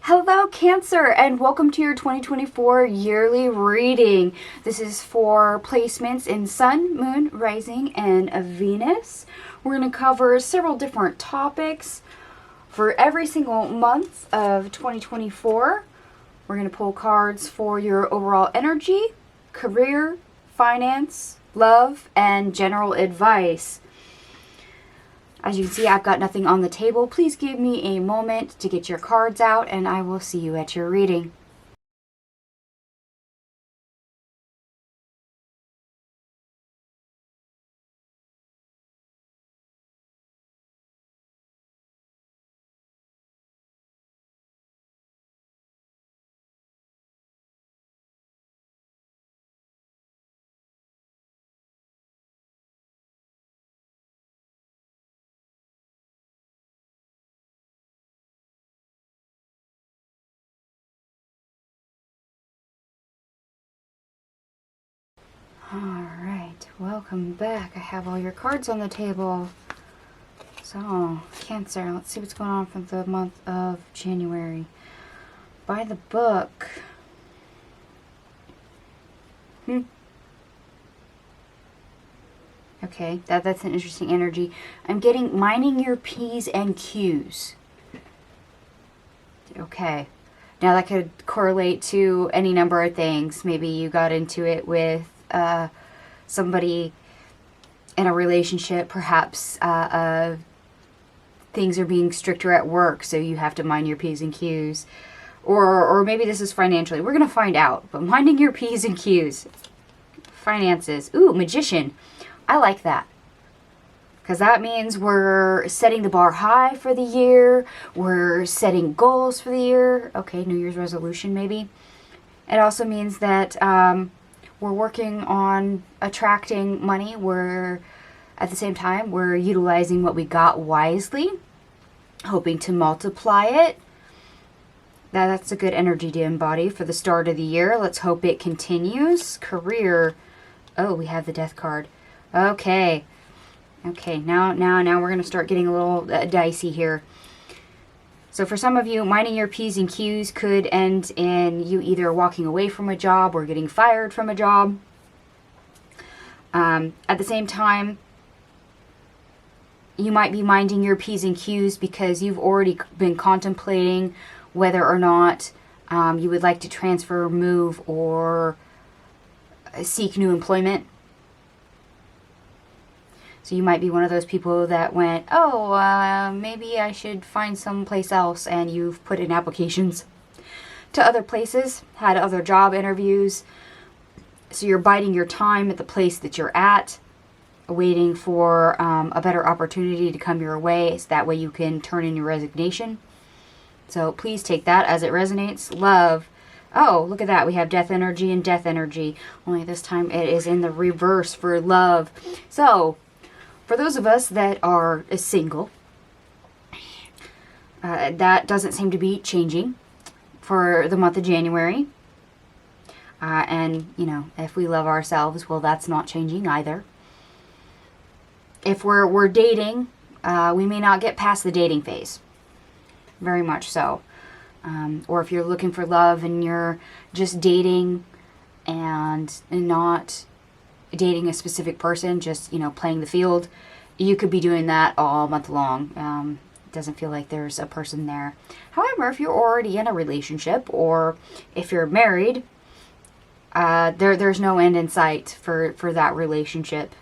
Hello Cancer, and welcome to your 2024 yearly reading. This is for placements in Sun, Moon, Rising, and Venus. We're going to cover several different topics for every single month of 2024. We're going to pull cards for your overall energy, career, finance, love, and general advice. As you can see, I've got nothing on the table. Please give me a moment to get your cards out, and I will see you at your reading. Alright, welcome back. I have all your cards on the table. So, Cancer, let's see what's going on for the month of January. By the book. Okay, that's an interesting energy. I'm getting minding your P's and Q's. Okay. Now that could correlate to any number of things. Maybe you got into it with somebody in a relationship. Perhaps things are being stricter at work, so you have to mind your P's and Q's. Or maybe this is financially. We're going to find out. But minding your P's and Q's. Finances. Ooh, Magician. I like that. Because that means we're setting the bar high for the year. We're setting goals for the year. Okay, New Year's resolution maybe. It also means that we're working on attracting money. We're, at the same time, we're utilizing what we got wisely. Hoping to multiply it. That's a good energy to embody for the start of the year. Let's hope it continues. Career. Oh, we have the Death card. Okay. Okay, now we're going to start getting a little dicey here. So for some of you, minding your P's and Q's could end in you either walking away from a job or getting fired from a job. At the same time, you might be minding your P's and Q's because you've already been contemplating whether or not you would like to transfer, move, or seek new employment. So you might be one of those people that went, maybe I should find someplace else, and you've put in applications to other places, had other job interviews. So you're biding your time at the place that you're at, waiting for a better opportunity to come your way, so that way you can turn in your resignation. So please take that as it resonates. Love. Oh, look at that. We have death energy and death energy. Only this time it is in the reverse for love. So for those of us that are single, that doesn't seem to be changing for the month of January. And, you know, if we love ourselves, well, that's not changing either. If we're dating, we may not get past the dating phase. Very much so. Or if you're looking for love and you're just dating and not dating a specific person, just, you know, playing the field, you could be doing that all month long. It doesn't feel like there's a person there. However, if you're already in a relationship or if you're married, there's no end in sight for that relationship.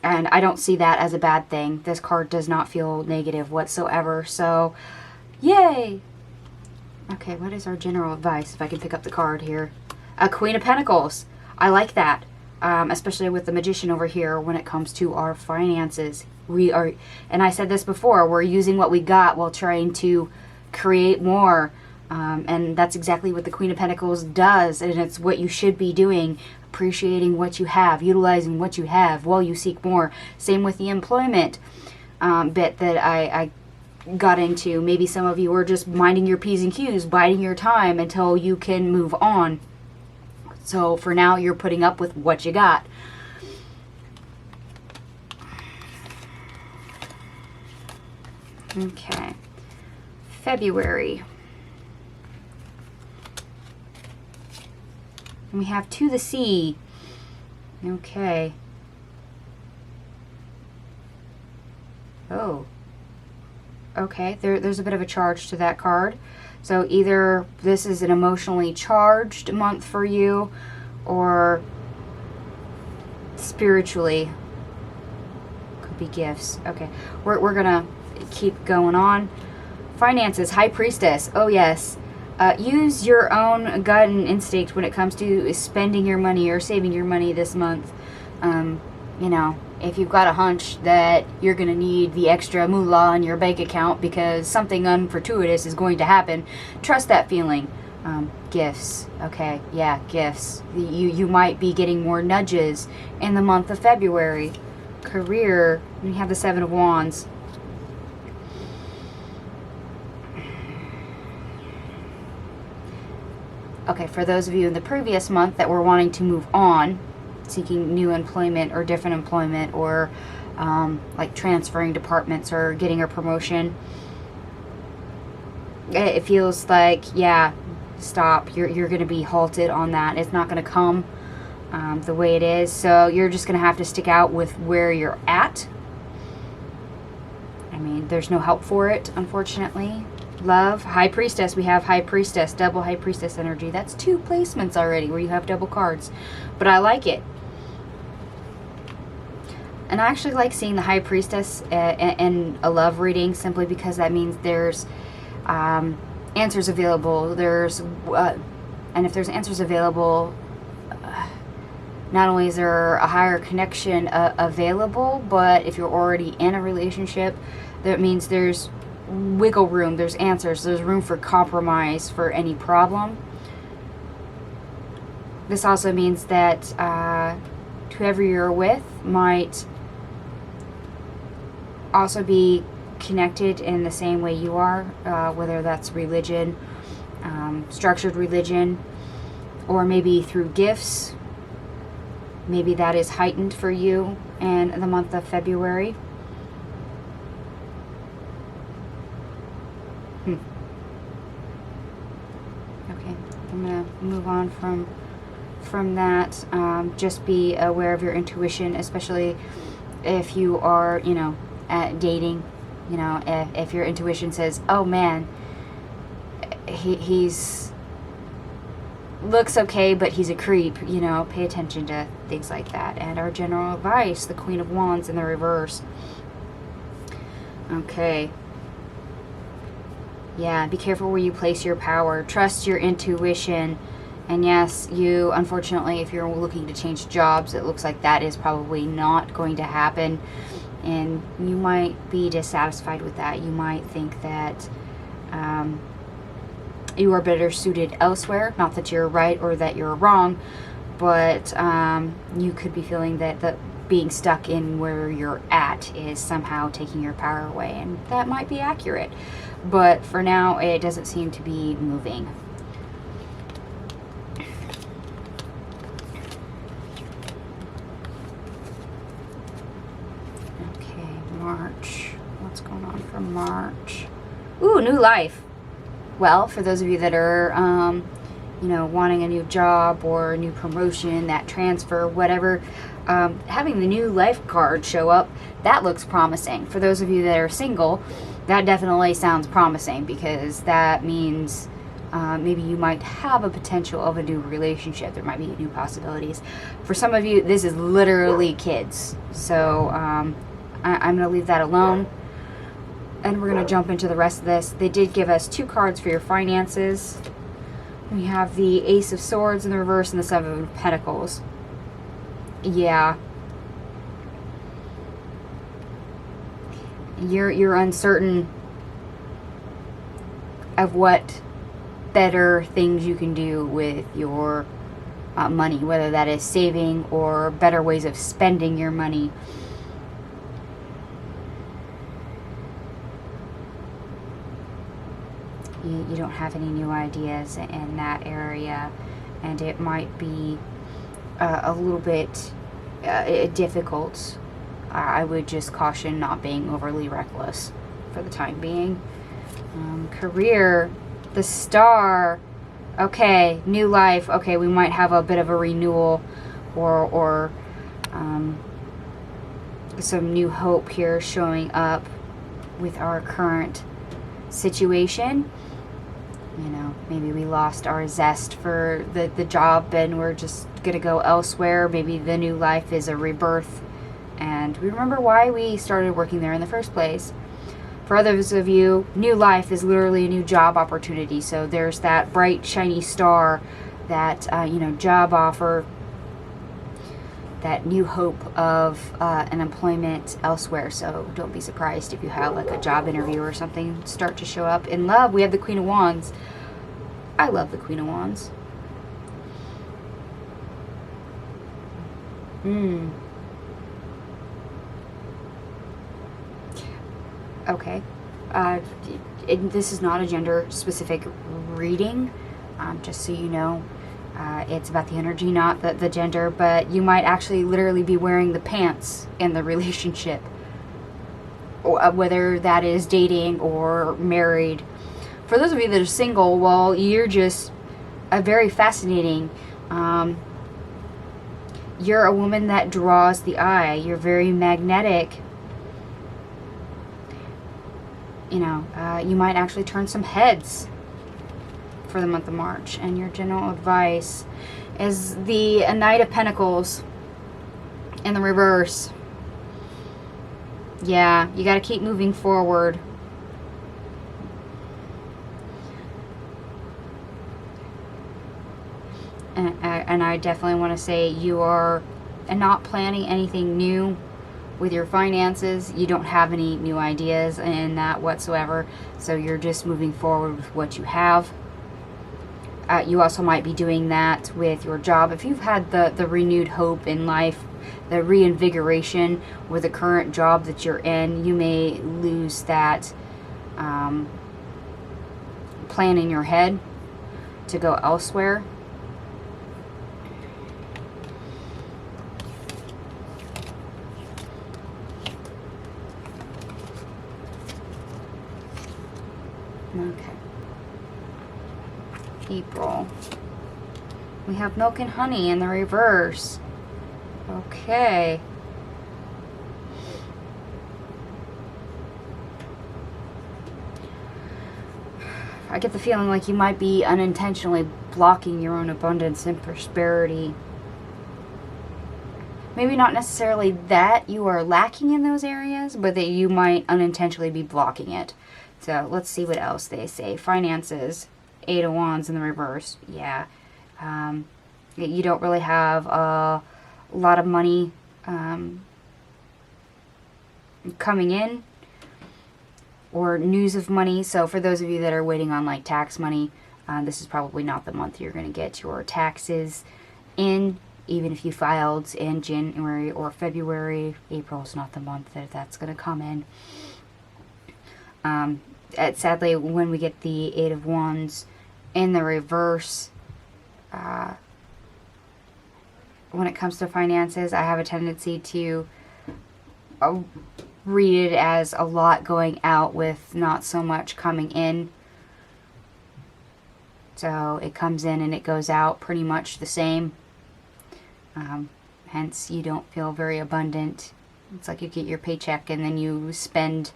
And I don't see that as a bad thing. This card does not feel negative whatsoever. So, yay! Okay, what is our general advice? If I can pick up the card here. A Queen of Pentacles. I like that. Especially with the Magician over here when it comes to our finances. We are, and I said this before, we're using what we got while trying to create more. And that's exactly what the Queen of Pentacles does. And it's what you should be doing. Appreciating what you have. Utilizing what you have while you seek more. Same with the employment bit that I got into. Maybe some of you are just minding your P's and Q's, biding your time until you can move on. So for now, you're putting up with what you got. Okay. February. And we have to the sea. Okay. Oh. Okay, there's a bit of a charge to that card. So either this is an emotionally charged month for you, or spiritually. Could be gifts. Okay, we're gonna keep going on. Finances, High Priestess. Oh yes. Use your own gut and instinct when it comes to spending your money or saving your money this month. You know, if you've got a hunch that you're going to need the extra moolah in your bank account because something unfortuitous is going to happen, trust that feeling. Gifts. Okay, yeah, gifts. You might be getting more nudges in the month of February. Career, you have the Seven of Wands. Okay, for those of you in the previous month that were wanting to move on, seeking new employment or different employment, or like transferring departments or getting a promotion, it feels like, yeah, stop. You're going to be halted on that. It's not going to come the way it is. So you're just going to have to stick out with where you're at. I mean, there's no help for it, unfortunately. Love, High Priestess. We have High Priestess, double High Priestess energy. That's 2 placements already where you have double cards. But I like it. And I actually like seeing the High Priestess in a love reading, simply because that means there's answers available. And if there's answers available, not only is there a higher connection available, but if you're already in a relationship, that means there's wiggle room, there's answers, there's room for compromise for any problem. This also means that whoever you're with might also be connected in the same way you are, whether that's religion, structured religion, or maybe through gifts. Maybe that is heightened for you in the month of February. Okay, I'm going to move on from that. Just be aware of your intuition, especially if you are, you know, dating. You know, if your intuition says, oh man, he's looks okay, but he's a creep, you know, pay attention to things like that. And our general advice, the Queen of Wands in the reverse. Okay. Yeah, be careful where you place your power. Trust your intuition. And yes, you, unfortunately, if you're looking to change jobs, it looks like that is probably not going to happen. And you might be dissatisfied with that. You might think that you are better suited elsewhere. Not that you're right or that you're wrong, but you could be feeling that being stuck in where you're at is somehow taking your power away. And that might be accurate. But for now, it doesn't seem to be moving. Okay, March. What's going on for March? Ooh, new life. Well, for those of you that are, you know, wanting a new job or a new promotion, that transfer, whatever, having the new life card show up, that looks promising. For those of you that are single, that definitely sounds promising, because that means maybe you might have a potential of a new relationship. There might be new possibilities. For some of you, this is literally kids. So I'm going to leave that alone. And we're going to jump into the rest of this. They did give us 2 cards for your finances. We have the Ace of Swords in the reverse and the Seven of Pentacles. Yeah. You're uncertain of what better things you can do with your money, whether that is saving or better ways of spending your money. You don't have any new ideas in that area, and it might be a little bit difficult. I would just caution not being overly reckless for the time being. Career, the Star, Okay, new life. Okay, we might have a bit of a renewal or some new hope here showing up with our current situation. You know, maybe we lost our zest for the job and we're just gonna go elsewhere. Maybe the new life is a rebirth and we remember why we started working there in the first place. For others of you, new life is literally a new job opportunity. So there's that bright, shiny star, that, you know, job offer, that new hope of an employment elsewhere. So don't be surprised if you have like a job interview or something start to show up. In love, we have the Queen of Wands. I love the Queen of Wands. Okay. This is not a gender specific reading, just so you know. It's about the energy, not the gender, but you might actually literally be wearing the pants in the relationship, or, whether that is dating or married. For those of you that are single, well, you're just a very fascinating. You're a woman that draws the eye. You're very magnetic. You know, you might actually turn some heads for the month of March. And your general advice is the Knight of Pentacles in the reverse. Yeah, you got to keep moving forward. And I definitely want to say you are not planning anything new with your finances. You don't have any new ideas in that whatsoever. So you're just moving forward with what you have. You also might be doing that with your job. If you've had the renewed hope in life, the reinvigoration with the current job that you're in, you may lose that plan in your head to go elsewhere. Okay. April. We have milk and honey in the reverse. Okay. I get the feeling like you might be unintentionally blocking your own abundance and prosperity. Maybe not necessarily that you are lacking in those areas, but that you might unintentionally be blocking it. So let's see what else they say. Finances, 8 of Wands in the reverse. Yeah. You don't really have a lot of money coming in or news of money. So for those of you that are waiting on like tax money, this is probably not the month you're going to get your taxes in. Even if you filed in January or February, April's not the month that that's going to come in. Sadly, when we get the 8 of Wands in the reverse, when it comes to finances, I have a tendency to read it as a lot going out with not so much coming in. So it comes in and it goes out pretty much the same. Hence, you don't feel very abundant. It's like you get your paycheck and then you spend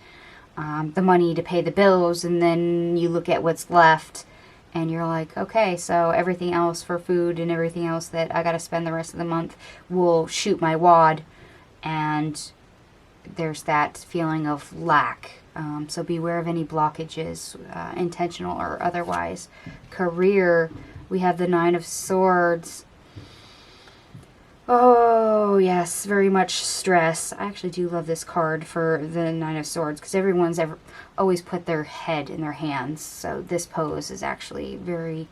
the money to pay the bills, and then you look at what's left and you're like, okay, so everything else for food and everything else that I got to spend the rest of the month will shoot my wad, and there's that feeling of lack. So beware of any blockages, intentional or otherwise. Career, we have the 9 of Swords. Oh, yes, very much stress. I actually do love this card for the 9 of Swords because everyone's always put their head in their hands. So this pose is actually very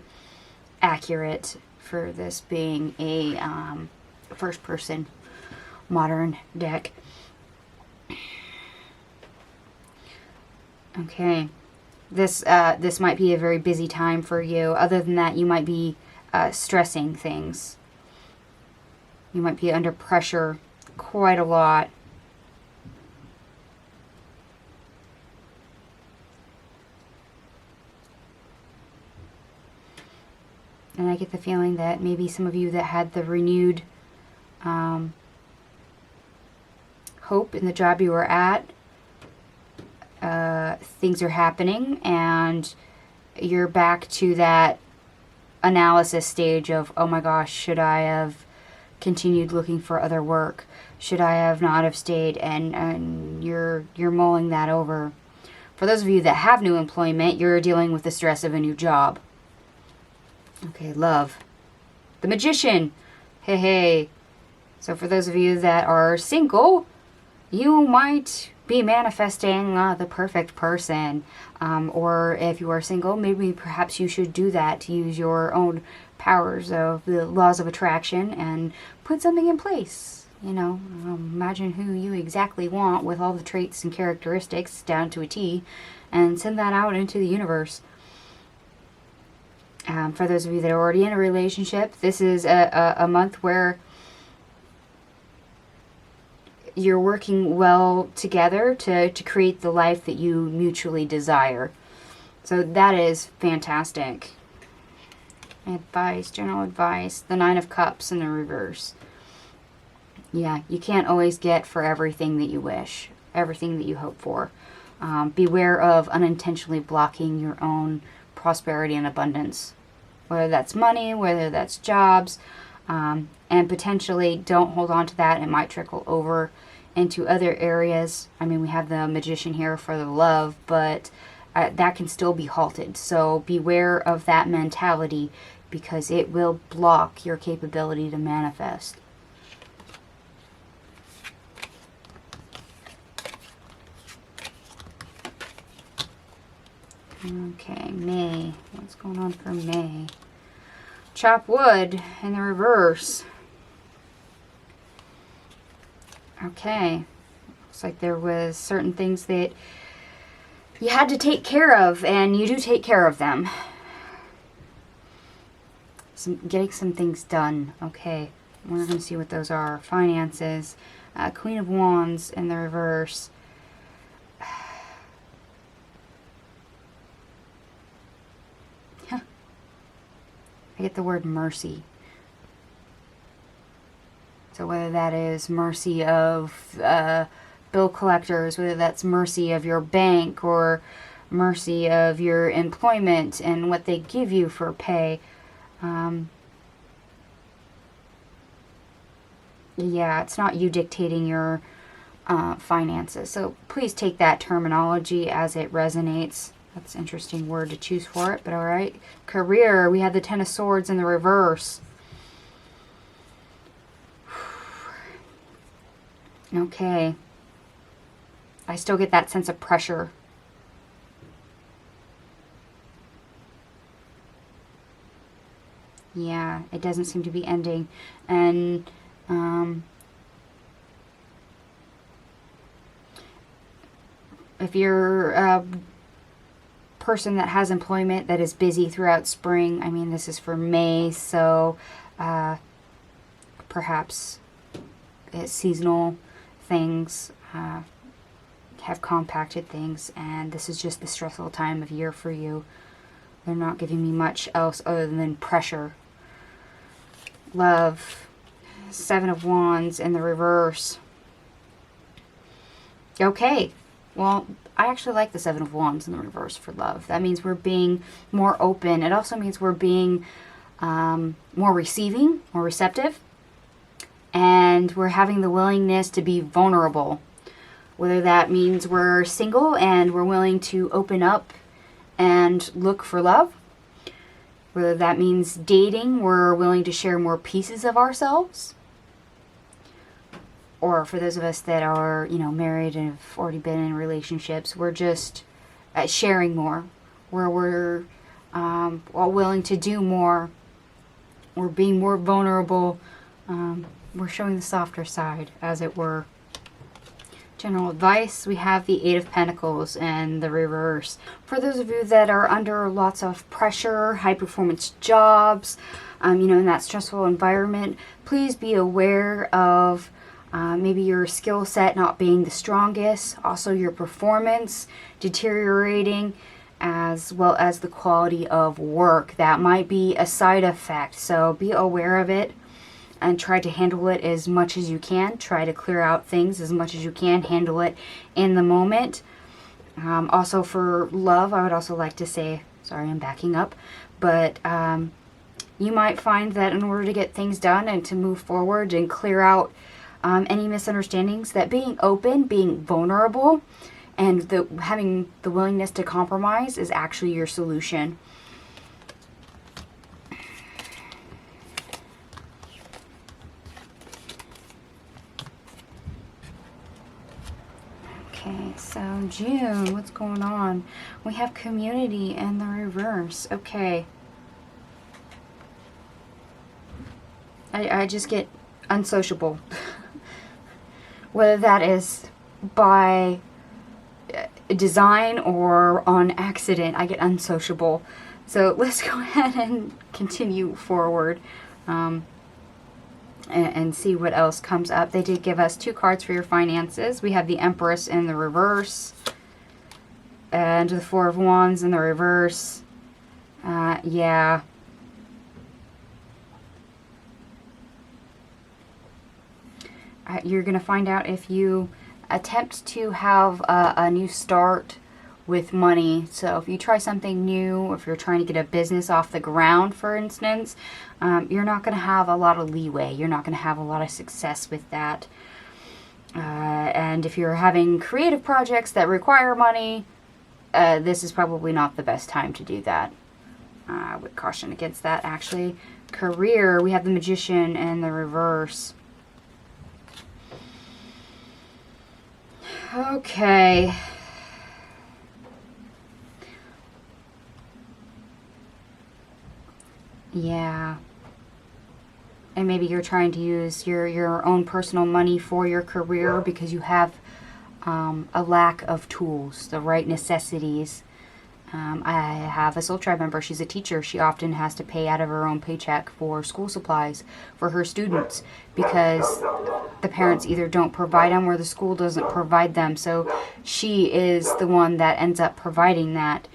accurate for this being a first-person modern deck. Okay, this might be a very busy time for you. Other than that, you might be stressing things. You might be under pressure quite a lot. And I get the feeling that maybe some of you that had the renewed hope in the job you were at, things are happening and you're back to that analysis stage of, oh my gosh, should I have continued looking for other work? Should I have not have stayed? And you're mulling that over. For those of you that have new employment, you're dealing with the stress of a new job. Okay, love. The Magician. Hey, hey. So for those of you that are single, you might be manifesting the perfect person. Or if you are single, maybe perhaps you should do that to use your own powers of the laws of attraction and put something in place. You know, imagine who you exactly want with all the traits and characteristics down to a T and send that out into the universe. For those of you that are already in a relationship, this is a month where you're working well together to create the life that you mutually desire. So that is fantastic. Advice, general advice, the Nine of Cups in the reverse. Yeah, you can't always get for everything that you wish, everything that you hope for. Beware of unintentionally blocking your own prosperity and abundance. Whether that's money, whether that's jobs, and potentially don't hold on to that. It might trickle over into other areas. I mean, we have the Magician here for the love, but that can still be halted. So beware of that mentality because it will block your capability to manifest. Okay, May. What's going on for May? Chop wood in the reverse. Okay. Looks like there was certain things that you had to take care of, and you do take care of them. Getting some things done. Okay. We're going to see what those are. Finances. Queen of Wands in the reverse. I get the word mercy. So whether that is mercy of bill collectors, whether that's mercy of your bank or mercy of your employment and what they give you for pay. Yeah, it's not you dictating your finances. So please take that terminology as it resonates. That's an interesting word to choose for it, but all right. Career, we have the Ten of Swords in the reverse. Okay. I still get that sense of pressure. Yeah, it doesn't seem to be ending. And if you're a person that has employment that is busy throughout spring, I mean, this is for May, so perhaps it's seasonal things have compacted things, and this is just the stressful time of year for you. They're not giving me much else other than pressure. Love, Seven of Wands in the reverse. Okay, well, I actually like the Seven of Wands in the reverse for love. That means we're being more open. It also means we're being more receiving, more receptive, and we're having the willingness to be vulnerable. Whether that means we're single and we're willing to open up and look for love. Whether that means dating, we're willing to share more pieces of ourselves. Or for those of us that are, you know, married and have already been in relationships, we're just sharing more. Where we're all willing to do more. We're being more vulnerable. We're showing the softer side, as it were. General advice, we have the Eight of Pentacles and the reverse. For those of you that are under lots of pressure, high performance jobs, you know, in that stressful environment, please be aware of maybe your skill set not being the strongest, also your performance deteriorating, as well as the quality of work. That might be a side effect, so be aware of it and try to handle it as much as you can. Try to clear out things as much as you can. Handle it in the moment. Also for love, I would also like to say, sorry, I'm backing up, but you might find that in order to get things done and to move forward and clear out any misunderstandings, that being open, being vulnerable, and having the willingness to compromise is actually your solution. Okay, so June, what's going on? We have community in the reverse. Okay. I just get unsociable. Whether that is by design or on accident, I get unsociable. So let's go ahead and continue forward and see what else comes up. They did give us 2 cards for your finances. We have the Empress in the reverse and the 4 of Wands in the reverse. Yeah. You're going to find out if you attempt to have a new start with money. So if you try something new, or if you're trying to get a business off the ground, for instance, you're not going to have a lot of leeway. You're not going to have a lot of success with that. And if you're having creative projects that require money, this is probably not the best time to do that. I would caution against that, actually. Career, we have the Magician and the reverse. Okay. Yeah. And maybe you're trying to use your own personal money for your career because you have a lack of tools, the right necessities. I have a Soul Tribe member. She's a teacher. She often has to pay out of her own paycheck for school supplies for her students because the parents either don't provide them or the school doesn't provide them. So she is the one that ends up providing that.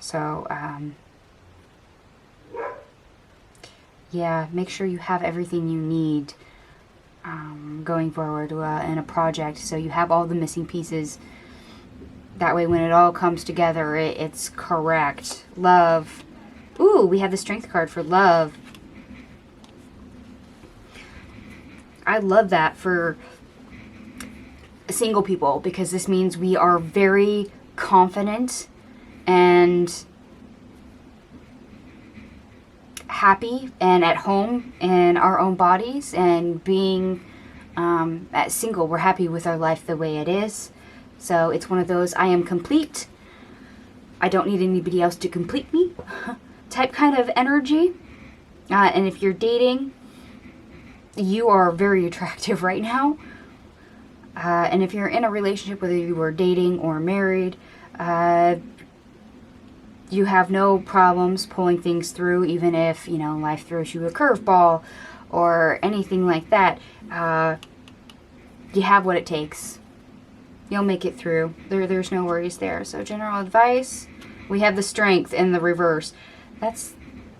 So, yeah, make sure you have everything you need going forward in a project. So you have all the missing pieces. That way when it all comes together, it's correct. Love. Ooh, we have the Strength card for love. I love that for single people because this means we are very confident and happy and at home in our own bodies, and being single, we're happy with our life the way it is. So it's one of those, I am complete, I don't need anybody else to complete me type kind of energy. And if you're dating, you are very attractive right now. And if you're in a relationship, whether you are dating or married, you have no problems pulling things through, even if, you know, life throws you a curveball or anything like that. You have what it takes. You'll make it through. There's no worries there. So general advice, we have the Strength in the reverse. That's,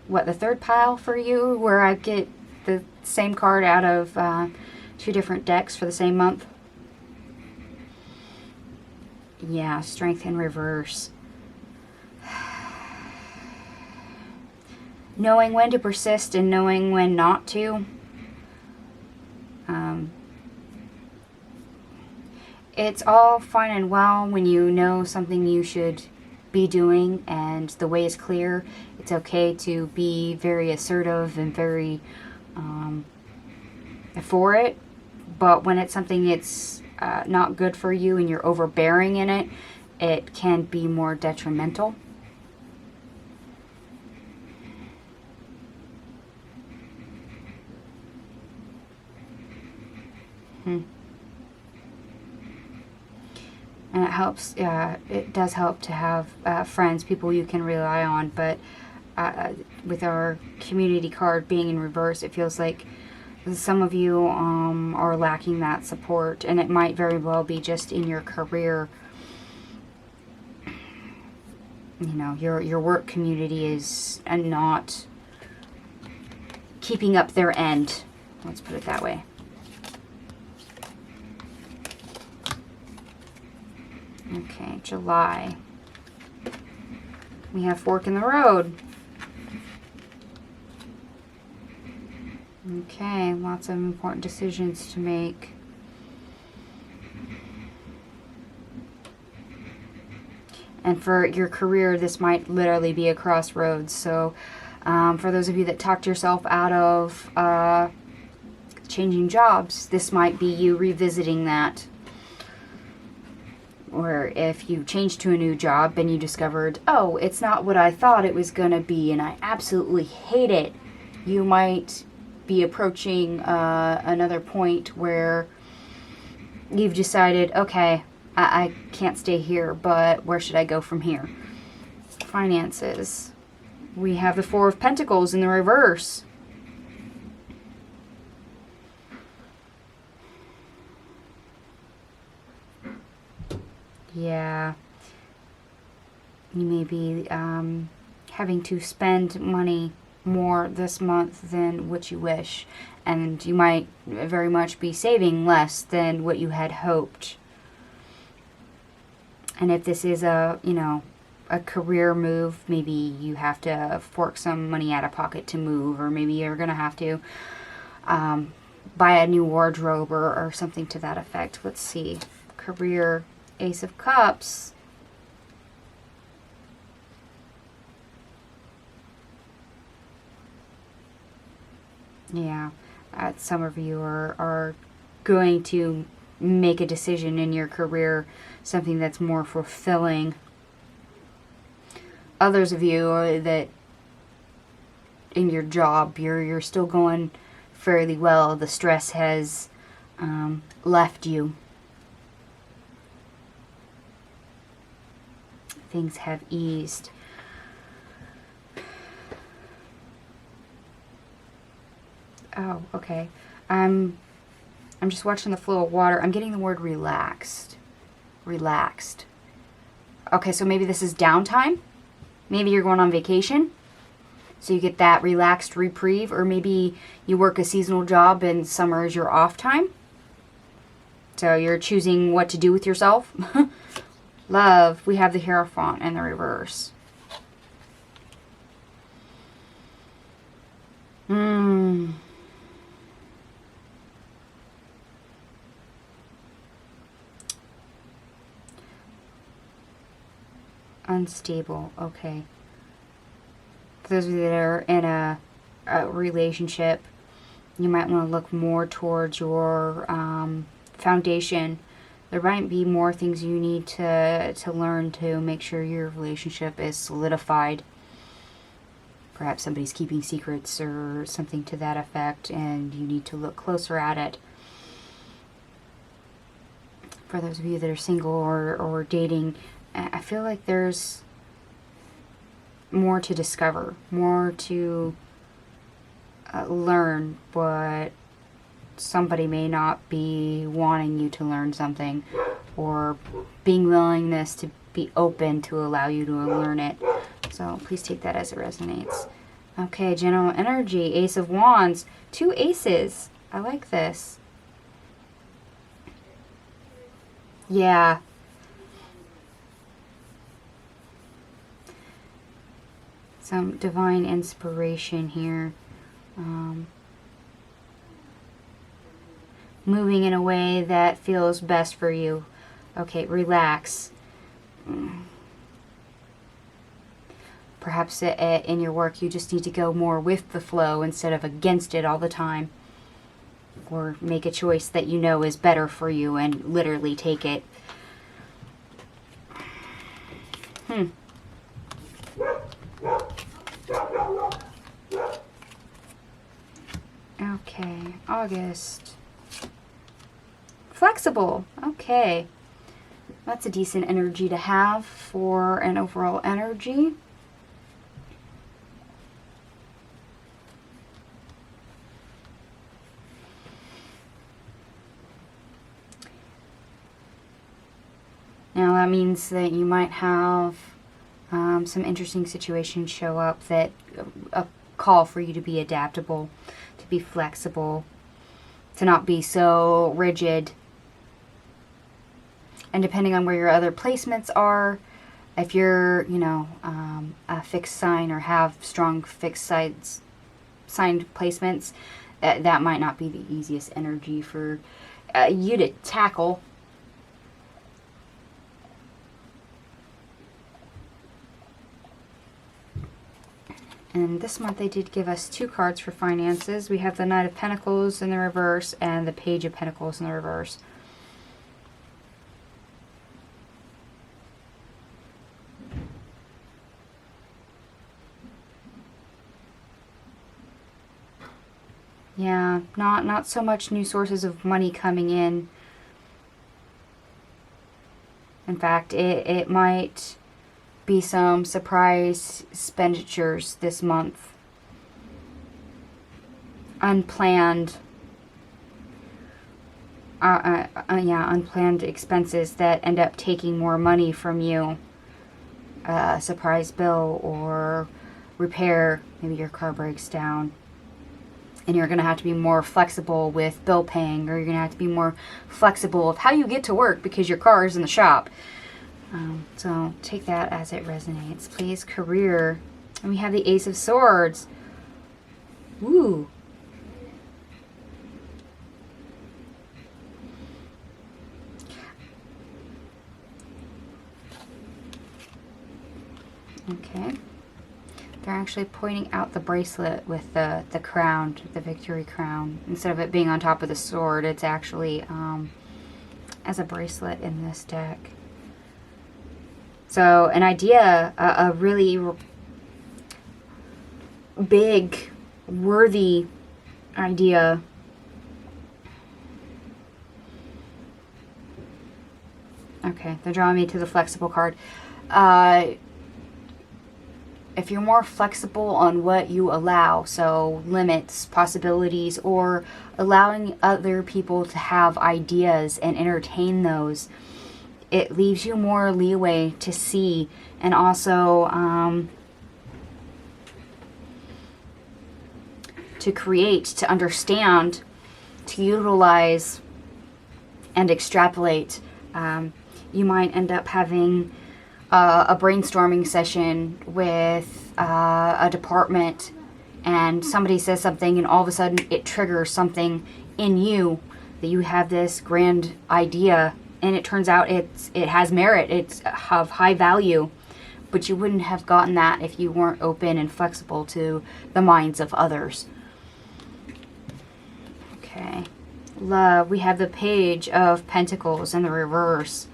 what, the 3rd pile for you, where I get the same card out of 2 different decks for the same month. Yeah, Strength in reverse. Knowing when to persist and knowing when not to. It's all fine and well when you know something you should be doing and the way is clear. It's okay to be very assertive and very for it. But when it's something that's not good for you and you're overbearing in it, it can be more detrimental. And it helps, it does help to have friends, people you can rely on, but with our community card being in reverse, it feels like some of you are lacking that support, and it might very well be just in your career. you know, your work community is not keeping up their end. Let's put it that way. Okay, July. We have fork in the road. Okay, lots of important decisions to make. And for your career, this might literally be a crossroads. So for those of you that talked yourself out of changing jobs, this might be you revisiting that. Or if you changed to a new job and you discovered, oh, it's not what I thought it was going to be and I absolutely hate it, you might be approaching another point where you've decided, okay, I can't stay here, but where should I go from here? Finances. We have the Four of Pentacles in the reverse. Yeah. You may be having to spend money more this month than what you wish. And you might very much be saving less than what you had hoped. And if this is a, you know, a career move, maybe you have to fork some money out of pocket to move, or maybe you're going to have to buy a new wardrobe or something to that effect. Let's see. Career, Ace of Cups. Yeah, some of you are going to make a decision in your career, something that's more fulfilling. Others of you are that in your job, you're still going fairly well. The stress has left you. Things have eased. Oh, okay. I'm just watching the flow of water. I'm getting the word relaxed. Relaxed. Okay, so maybe this is downtime. Maybe you're going on vacation, so you get that relaxed reprieve. Or maybe you work a seasonal job and summer is your off time. So you're choosing what to do with yourself. Love, we have the Hierophant in the reverse. Unstable, okay. For those of you that are in a relationship, you might want to look more towards your foundation. There might be more things you need to learn to make sure your relationship is solidified. Perhaps somebody's keeping secrets or something to that effect, and you need to look closer at it. For those of you that are single or dating, I feel like there's more to discover, more to learn, but somebody may not be wanting you to learn something, or being willingness to be open to allow you to learn it. So please take that as it resonates. Okay, general energy, Ace of Wands, 2 aces. I like this. Yeah. Some divine inspiration here. Moving in a way that feels best for you. Okay, relax. Perhaps in your work you just need to go more with the flow instead of against it all the time. Or make a choice that you know is better for you and literally take it. Okay, August. Flexible. Okay. That's a decent energy to have for an overall energy. Now that means that you might have some interesting situations show up that call for you to be adaptable, to be flexible, to not be so rigid. And depending on where your other placements are, if you're, you know, a fixed sign or have strong fixed signed placements, that might not be the easiest energy for you to tackle. And this month they did give us 2 cards for finances. We have the Knight of Pentacles in the reverse and the Page of Pentacles in the reverse. Yeah, not so much new sources of money coming in. In fact, it might be some surprise expenditures this month. Unplanned, unplanned expenses that end up taking more money from you. A surprise bill or repair. Maybe your car breaks down. And you're going to have to be more flexible with bill paying, or you're going to have to be more flexible of how you get to work because your car is in the shop. So take that as it resonates. Please, career. And we have the Ace of Swords. Ooh. Okay. They're actually pointing out the bracelet with the crown, the victory crown. Instead of it being on top of the sword, it's actually as a bracelet in this deck. So an idea, a really big, worthy idea. Okay, they're drawing me to the flexible card. If you're more flexible on what you allow, so limits, possibilities, or allowing other people to have ideas and entertain those, it leaves you more leeway to see and also to create, to understand, to utilize, and extrapolate. You might end up having a brainstorming session with a department, and somebody says something, and all of a sudden it triggers something in you that you have this grand idea, and it turns out it has merit, it's of high value, but you wouldn't have gotten that if you weren't open and flexible to the minds of others. Okay, love. We have the Page of Pentacles in the reverse.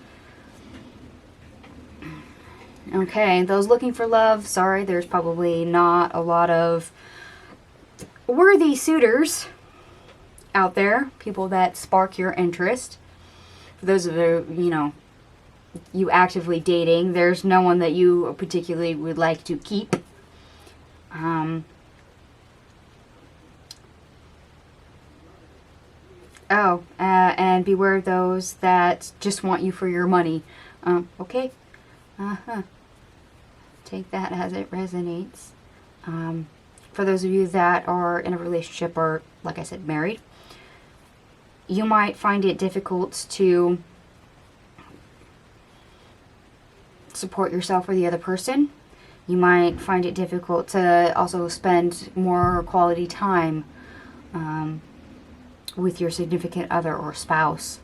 Okay, those looking for love, sorry, there's probably not a lot of worthy suitors out there, people that spark your interest. For those of you, you actively dating, there's no one that you particularly would like to keep. And beware of those that just want you for your money. Okay. Take that as it resonates. For those of you that are in a relationship or, like I said, married, you might find it difficult to support yourself or the other person. You might find it difficult to also spend more quality time with your significant other or spouse.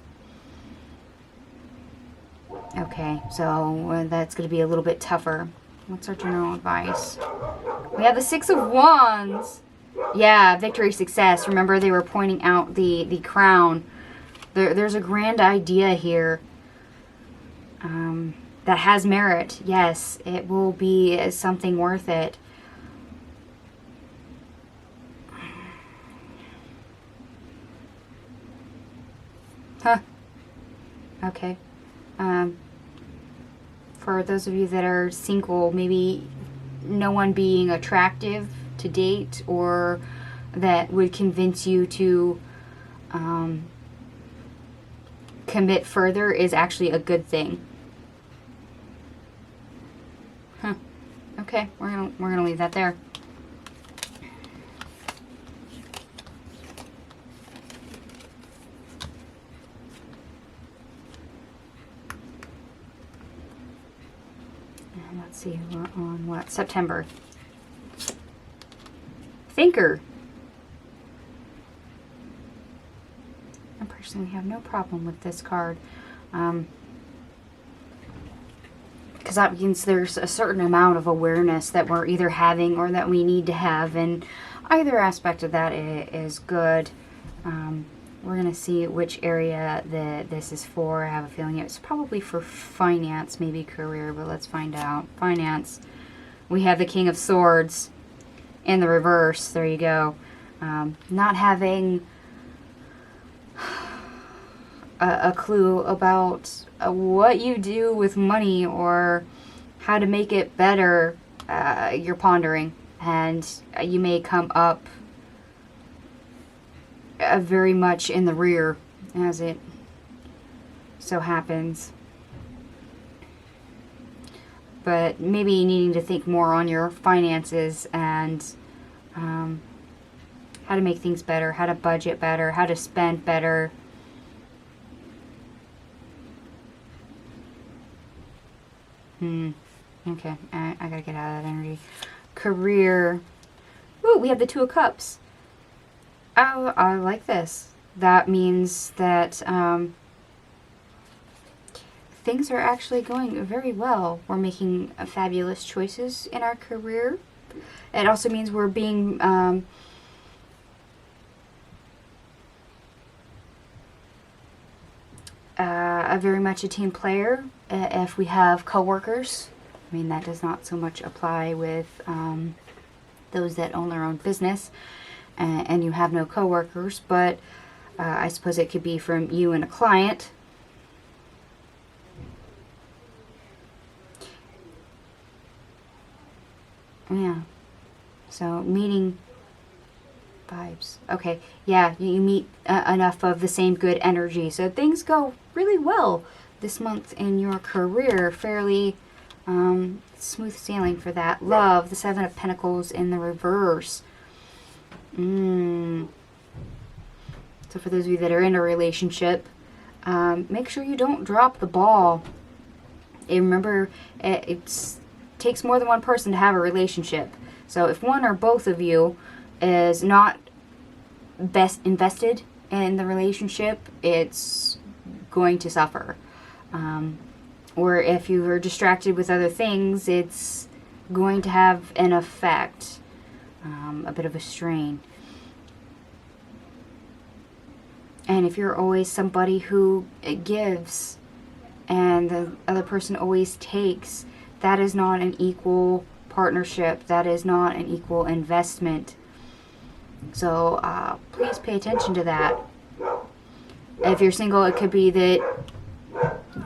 Okay, so that's going to be a little bit tougher. What's our general advice? We have the Six of Wands. Yeah, victory, success. Remember, they were pointing out the crown. There's a grand idea here that has merit. Yes, it will be something worth it. Huh. Okay. For those of you that are single, maybe no one being attractive to date or that would convince you to commit further is actually a good thing. Huh. Okay, we're gonna leave that there. And let's see, we're on what? September. Thinker. I personally have no problem with this card. Because that means there's a certain amount of awareness that we're either having or that we need to have, and either aspect of that is good. We're going to see which area this is for. I have a feeling it's probably for finance, maybe career, but let's find out. Finance. We have the King of Swords in the reverse. There you go. Not having a clue about what you do with money or how to make it better. You're pondering, and you may come up very much in the rear as it so happens, but maybe needing to think more on your finances and how to make things better, how to budget better, how to spend better. Okay, I gotta get out of that energy. Career. Ooh, we have the Two of Cups. Oh, I like this. That means that things are actually going very well. We're making fabulous choices in our career. It also means we're being very much a team player. If we have coworkers, I mean, that does not so much apply with those that own their own business and you have no coworkers, but I suppose it could be from you and a client. Yeah. So meeting vibes. Okay. Yeah, you meet enough of the same good energy. So things go really well this month in your career. Fairly smooth sailing for that. Love, the Seven of Pentacles in the reverse. So for those of you that are in a relationship, make sure you don't drop the ball. And remember, it takes more than one person to have a relationship. So if one or both of you is not best invested in the relationship, it's going to suffer. Or if you are distracted with other things, it's going to have an effect, a bit of a strain. And if you're always somebody who gives and the other person always takes, that is not an equal partnership. That is not an equal investment. So please pay attention to that. If you're single, it could be that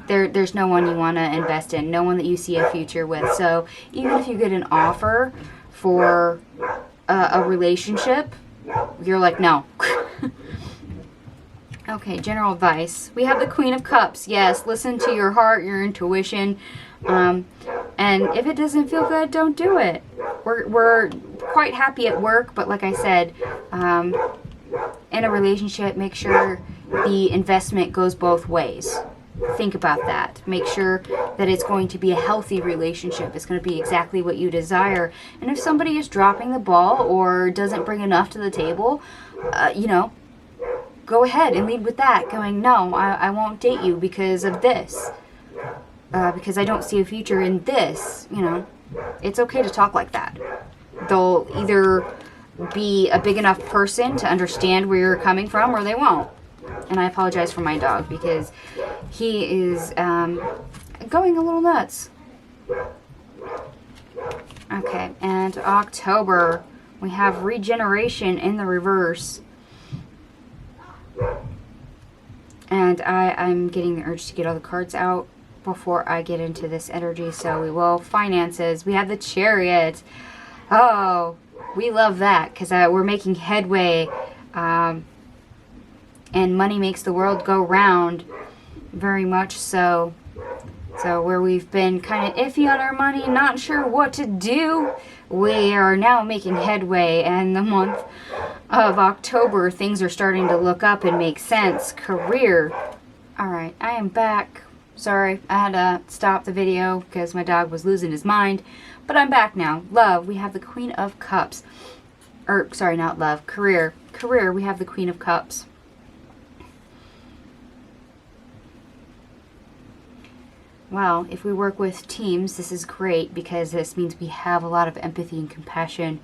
there's no one you want to invest in, no one that you see a future with. So even if you get an offer for a relationship, you're like, no. Okay, general advice. We have the Queen of Cups. Yes, listen to your heart, your intuition. And if it doesn't feel good, don't do it. We're quite happy at work, but like I said, in a relationship, make sure the investment goes both ways. Think about that. Make sure that it's going to be a healthy relationship. It's going to be exactly what you desire. And if somebody is dropping the ball or doesn't bring enough to the table, go ahead and lead with that. Going, no, I won't date you because of this. Because I don't see a future in this. It's okay to talk like that. They'll either be a big enough person to understand where you're coming from, or they won't. And I apologize for my dog because he is going a little nuts. Okay, and October, we have regeneration in the reverse. And I'm getting the urge to get all the cards out before I get into this energy. So we will. Finances. We have the Chariot. Oh, we love that because we're making headway. And money makes the world go round. Very much so. So where we've been kind of iffy on our money, not sure what to do, we are now making headway. And the month of October, things are starting to look up and make sense. Career. Alright, I am back. Sorry, I had to stop the video because my dog was losing his mind. But I'm back now. Love, we have the Queen of Cups. Sorry, not love. Career. Career, we have the Queen of Cups. Well, if we work with teams, this is great because this means we have a lot of empathy and compassion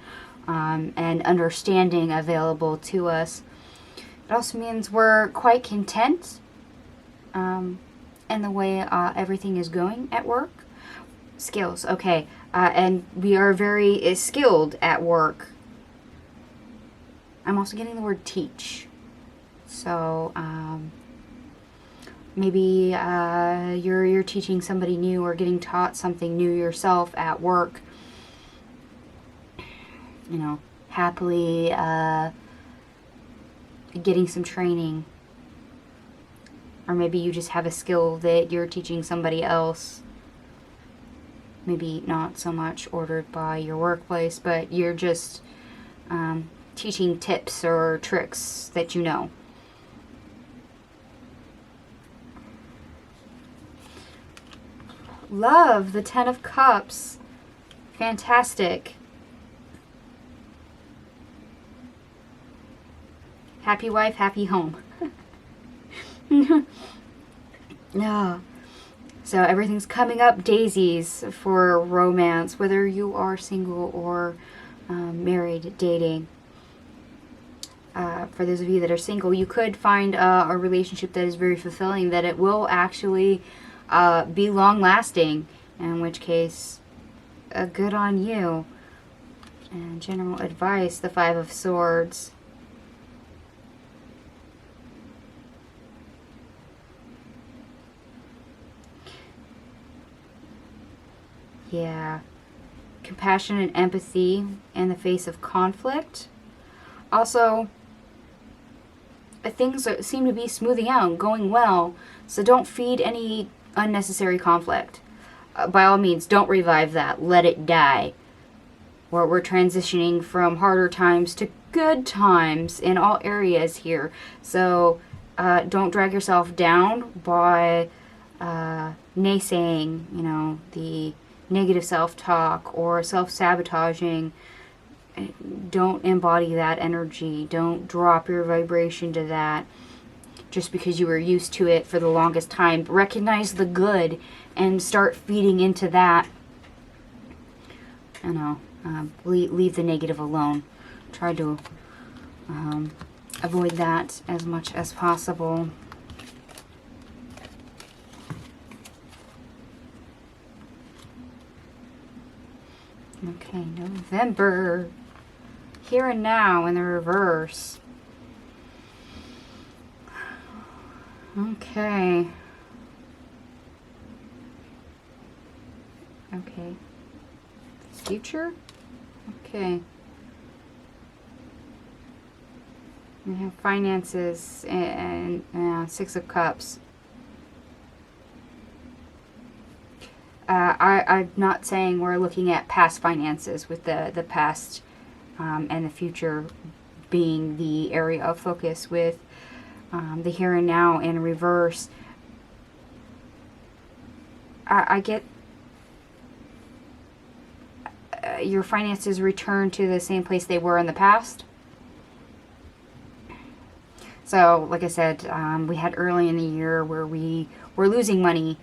and understanding available to us. It also means we're quite content in the way everything is going at work. Skills, okay. And we are very skilled at work. I'm also getting the word teach. So, maybe you're teaching somebody new or getting taught something new yourself at work. You know, happily getting some training. Or maybe you just have a skill that you're teaching somebody else. Maybe not so much ordered by your workplace, but you're just teaching tips or tricks that you know. Love, the Ten of Cups. Fantastic. Happy wife, happy home. Yeah. So everything's coming up daisies for romance, whether you are single or married, dating. For those of you that are single, you could find a relationship that is very fulfilling, that it will actually be long-lasting, in which case, good on you. And general advice, the Five of Swords. Yeah. Compassion and empathy in the face of conflict. Also, things seem to be smoothing out, going well, so don't feed any unnecessary conflict. By all means, don't revive that. Let it die. We're transitioning from harder times to good times in all areas here. So don't drag yourself down by naysaying, you know, the negative self-talk or self-sabotaging. Don't embody that energy. Don't drop your vibration to that just because you were used to it for the longest time. Recognize the good and start feeding into that. You know, leave the negative alone. Try to avoid that as much as possible. Okay, November. Here and now in the reverse. Okay. Okay. Future? Okay. We have finances and Six of Cups. I'm not saying we're looking at past finances with the past and the future being the area of focus, with the here and now in reverse. I get your finances return to the same place they were in the past. So, like I said, we had early in the year where we were losing money,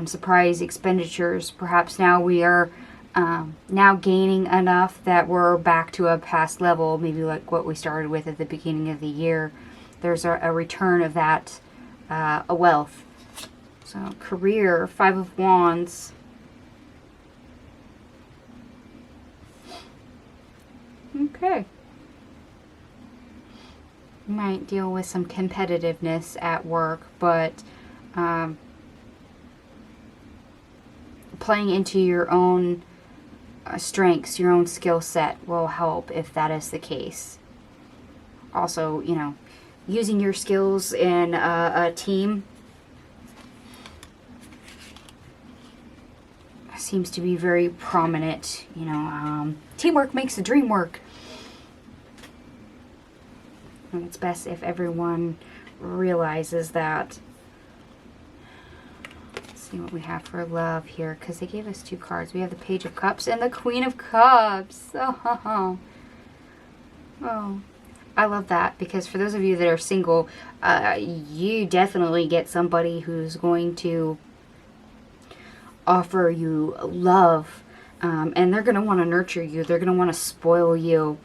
surprise expenditures. Perhaps now we are now gaining enough that we're back to a past level, maybe like what we started with at the beginning of the year. There's a return of that, a wealth. So, career, Five of Wands. Okay. You might deal with some competitiveness at work, but playing into your own strengths, your own skill set will help if that is the case. Also, you know, using your skills in a team. seems to be very prominent. You know, teamwork makes the dream work. And it's best if everyone realizes that. Let's see what we have for love here, because they gave us 2 cards. We have the Page of Cups and the Queen of Cups. Oh, oh. I love that, because for those of you that are single, you definitely get somebody who's going to offer you love, and they're going to want to nurture you. They're going to want to spoil you,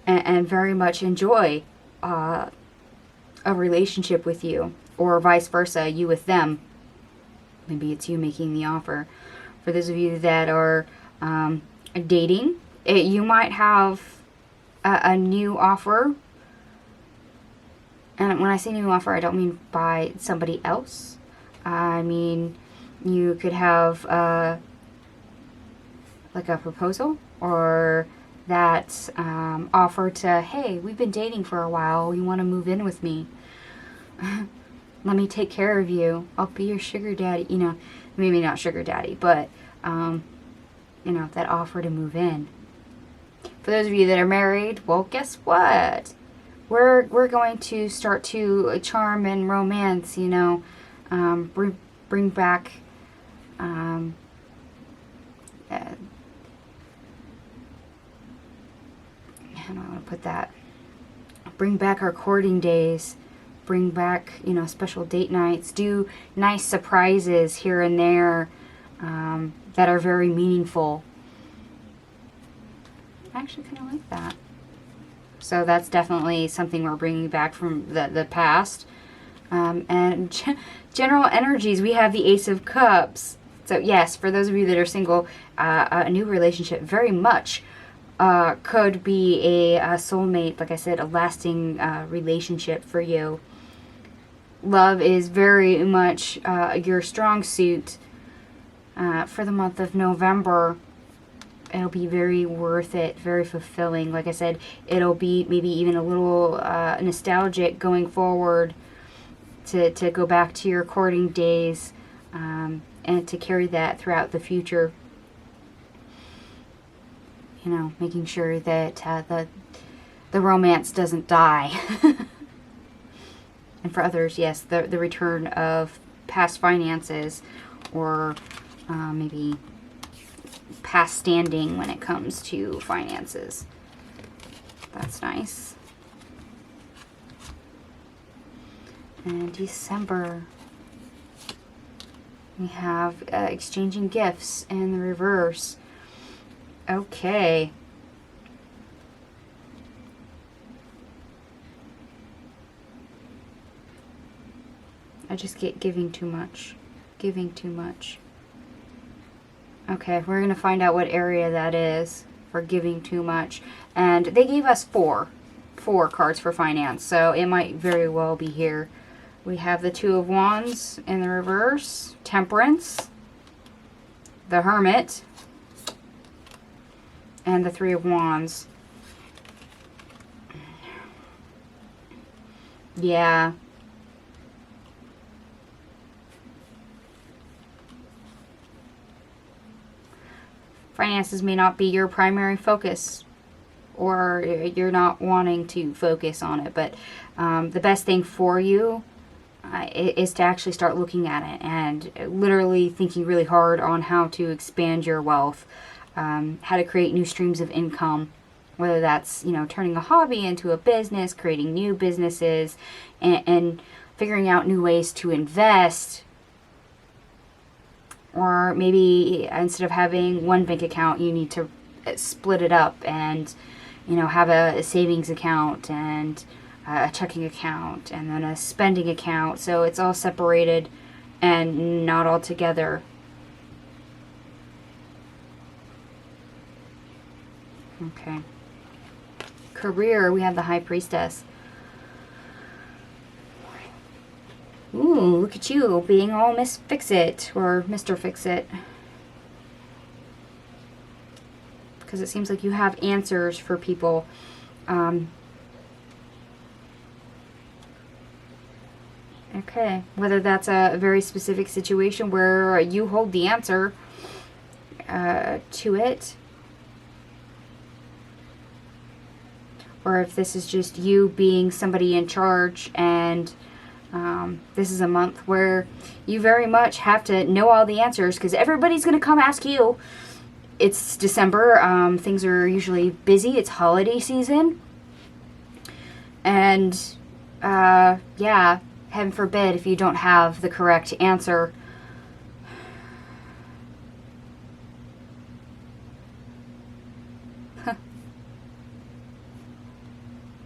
and very much enjoy a relationship with you, or vice versa, you with them. Maybe it's you making the offer. For those of you that are dating, you might have a new offer. And when I say new offer, I don't mean by somebody else. I mean, you could have like a proposal, or that offer to, hey, we've been dating for a while, you want to move in with me? Let me take care of you. I'll be your sugar daddy. You know, maybe not sugar daddy, but you know, that offer to move in. For those of you that are married, well, guess what? We're going to start to charm and romance, you know, bring back how do I want to put that? Bring back our courting days. Bring back, you know, special date nights. Do nice surprises here and there that are very meaningful. I actually kind of like that. So that's definitely something we're bringing back from the past. And general energies, we have the Ace of Cups. So yes, for those of you that are single, a new relationship very much could be a soulmate, like I said, a lasting relationship for you. Love is very much your strong suit for the month of November. It'll be very worth it, very fulfilling. Like I said, it'll be maybe even a little nostalgic going forward to go back to your courting days, and to carry that throughout the future. You know, making sure that the romance doesn't die. And for others, yes, the return of past finances, or maybe past standing when it comes to finances. That's nice. And December, we have exchanging gifts in the reverse. Okay. I just get giving too much. Giving too much. Okay, we're going to find out what area that is for giving too much. And they gave us four cards for finance, so it might very well be here. We have the Two of Wands in the reverse, Temperance, the Hermit, and the Three of Wands. Yeah. Finances may not be your primary focus, or you're not wanting to focus on it, but the best thing for you is to actually start looking at it and literally thinking really hard on how to expand your wealth, how to create new streams of income, whether that's, you know, turning a hobby into a business, creating new businesses, and figuring out new ways to invest. Or maybe instead of having one bank account, you need to split it up and, you know, have a savings account and a checking account and then a spending account. So it's all separated and not all together. Okay. Career, we have the High Priestess. Ooh, look at you being all Miss Fix-It, or Mr. Fix-It. Because it seems like you have answers for people. Okay, whether that's a very specific situation where you hold the answer to it, or if this is just you being somebody in charge, and this is a month where you very much have to know all the answers because everybody's going to come ask you. It's December. Things are usually busy. It's holiday season. And, yeah, heaven forbid if you don't have the correct answer.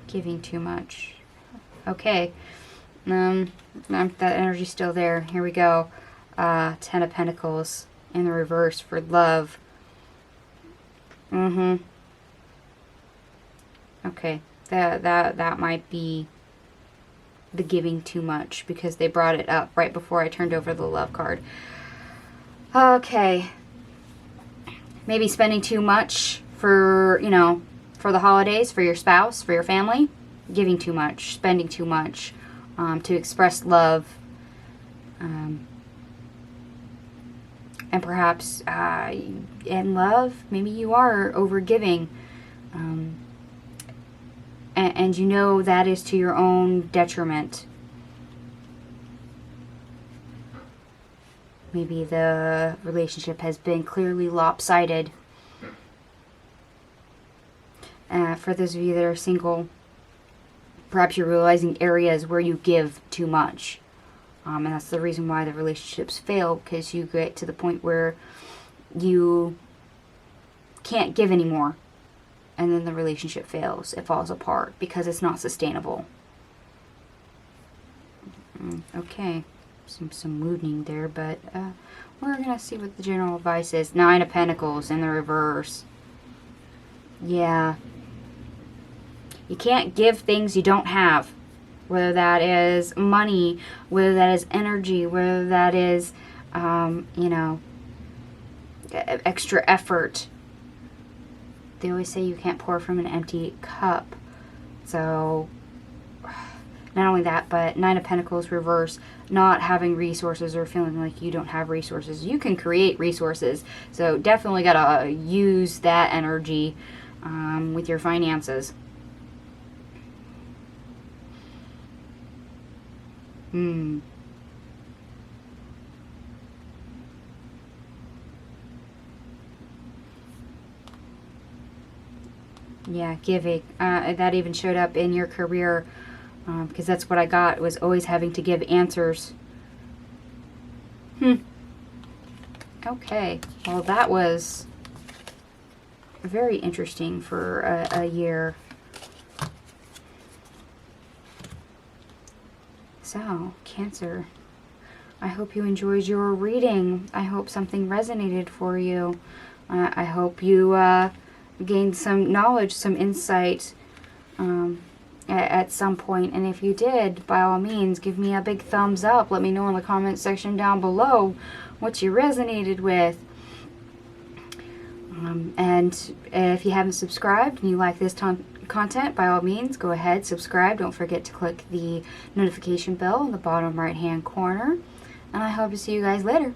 Giving too much. Okay. That energy's still there. Here we go. Ten of Pentacles in the reverse for love. Okay. That might be the giving too much because they brought it up right before I turned over the love card. Okay. Maybe spending too much for, you know, for the holidays, for your spouse, for your family. Giving too much, spending too much to express love. And perhaps in love, maybe you are overgiving. And you know that is to your own detriment. Maybe the relationship has been clearly lopsided. For those of you that are single, perhaps you're realizing areas where you give too much. And that's the reason why the relationships fail, because you get to the point where you can't give anymore. And then the relationship fails. It falls apart because it's not sustainable. Okay. Some mooning there, but we're going to see what the general advice is. Nine of Pentacles in the reverse. Yeah. You can't give things you don't have. Whether that is money, whether that is energy, whether that is, you know, extra effort. They always say you can't pour from an empty cup. So, not only that, but Nine of Pentacles reverse, not having resources or feeling like you don't have resources. You can create resources. So, definitely got to use that energy with your finances. Yeah, giving. That even showed up in your career, because that's what I got, was always having to give answers. Okay, well that was very interesting for a year. So, Cancer, I hope you enjoyed your reading. I hope something resonated for you. I hope you gained some knowledge, some insight at some point. And if you did, by all means, give me a big thumbs up. Let me know in the comment section down below what you resonated with. And if you haven't subscribed and you like this content, by all means, go ahead, subscribe. Don't forget to click the notification bell in the bottom right hand corner. And I hope to see you guys later.